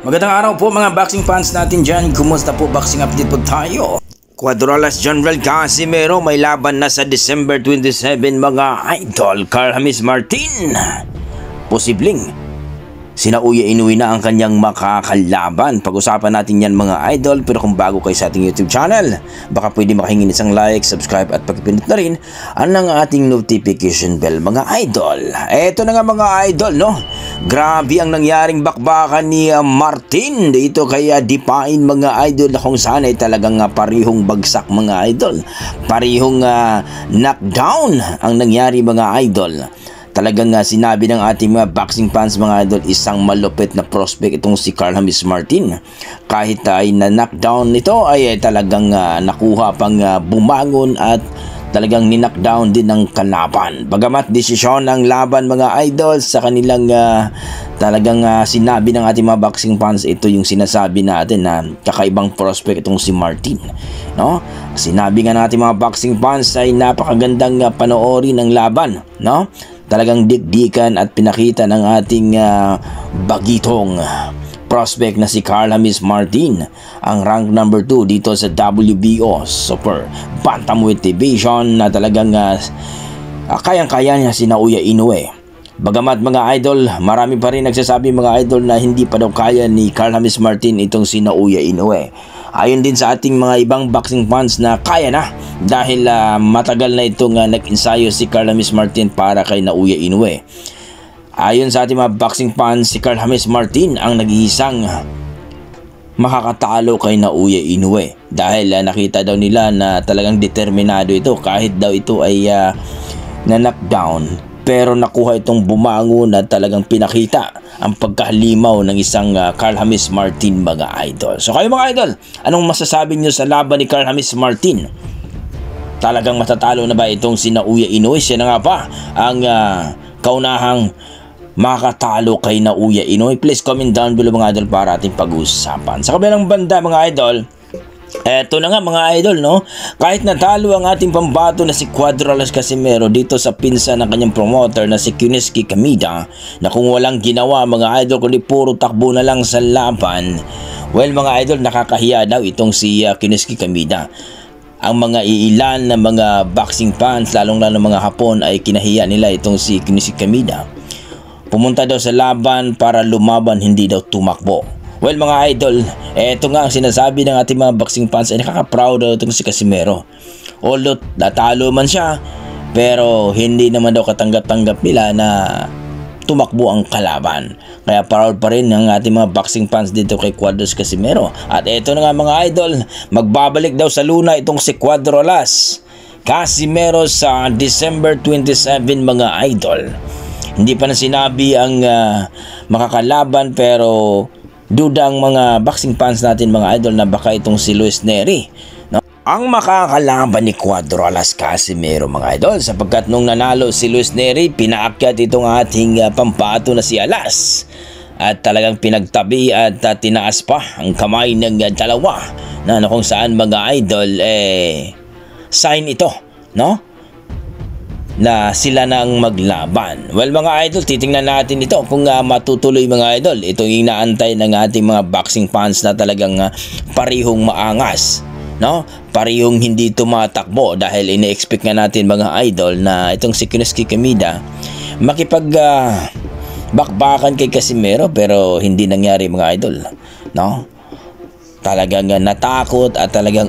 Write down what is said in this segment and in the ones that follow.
Magandang araw po mga boxing fans natin dyan. Kumusta po? Boxing update po tayo. Cuadralas General Casimero may laban na sa December 27 mga idol. Carl James Martin posibleng sinauya inuwi na ang kanyang makakalaban. Pag-usapan natin yan mga idol. Pero kung bago kayo sa ating YouTube channel, baka pwede makahingin isang like, subscribe at pagpipindot na rin ang ating notification bell mga idol. Eto na nga mga idol, no? Grabe ang nangyaring bakbakan ni Martin dito kaya Dipain mga idol, na kung saan ay talagang parihong bagsak mga idol. Parihong knockdown ang nangyari mga idol. Talagang sinabi ng ating mga boxing fans mga idol, isang malupit na prospect itong si Carl James Martin. Kahit ay na-knockdown nito ay talagang nakuha pang bumangon at talagang ni-knockdown din ng kalaban. Bagamat desisyon ng laban mga idol sa kanilang talagang sinabi ng ating mga boxing fans, ito yung sinasabi natin na kakaibang prospect itong si Martin, no? Sinabi nga natin mga boxing fans ay napakagandang panoorin ng laban, no? Talagang dikdikan at pinakita ng ating bagitong prospect na si Carl James Martin ang rank number 2 dito sa WBO Super Bantamweight Division na talagang kayang-kaya niya sinauya Inoue. Bagamat mga idol, marami pa rin nagsasabi mga idol na hindi pa daw kaya ni Carl James Martin itong si Naoya Inoue. Ayon din sa ating mga ibang boxing fans na kaya na dahil matagal na itong nag-ensayo si Carl James Martin para kay Naoya Inoue. Ayon sa ating mga boxing fans, si Carl James Martin ang nag-iisang makakatalo kay Naoya Inoue dahil nakita daw nila na talagang determinado ito kahit daw ito ay na-knockdown. Pero nakuha itong bumangon at talagang pinakita ang pagkahalimaw ng isang Carl James Martin mga idol. So kayo mga idol, anong masasabi nyo sa laban ni Carl James Martin? Talagang matatalo na ba itong si Naoya Inoue? Siya na nga pa ang kaunahang makatalo kay Naoya Inoue? Please comment down below mga idol para ating pag-usapan. Sa kabilang banda mga idol, eto na nga mga idol, no? Kahit natalo ang ating pambato na si Cuadralas Casimero dito sa pinsa ng kanyang promoter na si Kuniski Kamida, na kung walang ginawa mga idol kundi puro takbo na lang sa laban, well mga idol, nakakahiya daw itong si Kuniski Kamida. Ang mga iilan na mga boxing fans, lalong-lalo mga Hapon, ay kinahiya nila itong si Kuniski Kamida. Pumunta daw sa laban para lumaban, hindi daw tumakbo. Well mga idol, eto nga ang sinasabi ng ating mga boxing fans ay nakaka-proud daw itong si Casimero. Although natalo man siya, pero hindi naman daw katanggap-tanggap nila na tumakbo ang kalaban. Kaya proud pa rin ang ating mga boxing fans dito kay Cuadralas Casimero. At eto na nga mga idol, magbabalik daw sa luna itong si Cuadralas Casimero sa December 27 mga idol. Hindi pa na sinabi ang makakalaban pero dudang mga boxing fans natin mga idol na baka itong si Luis Nery, no, ang makakalaban ni Cuadralas Casimero mga idol, sapagkat nung nanalo si Luis Nery, pinaakyat itong ating pambato na si Alas at talagang pinagtabi at tinaas pa ang kamay ng dalawa na kung saan mga idol sign ito, no, na sila nang maglaban. Well mga idol, titingnan natin ito kung matutuloy mga idol. Ito yung inaantay ng ating mga boxing fans na talagang parihong maangas, no? Parihong hindi tumatakbo dahil ine-expect nga natin mga idol na itong si Kuniski Kamida makipag bakbakan kay Casimero, pero hindi nangyari mga idol, no? Talagang natakot at talagang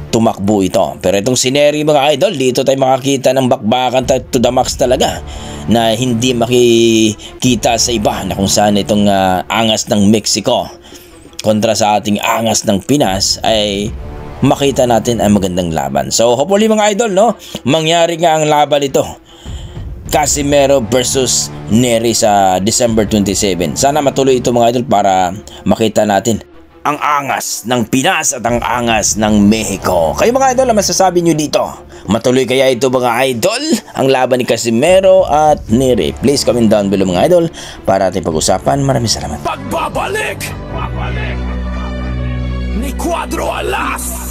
tumakbo ito. Pero itong si Nery mga idol, dito tayo makakita ng bakbakan to the max talaga na hindi makikita sa iba, na kung saan itong angas ng Mexico kontra sa ating angas ng Pinas ay makita natin ang magandang laban. So hopefully mga idol, no, mangyari nga ang laban ito, Casimero versus Nery sa December 27. Sana matuloy ito mga idol para makita natin ang angas ng Pinas at ang angas ng Mexico. Kayo mga idol, ang masasabi nyo dito? Matuloy kaya ito mga idol ang laban ni Casimero at Nery? Please comment down below mga idol para ating pag-usapan. Maraming salamat. Pagbabalik ni Cuadralas.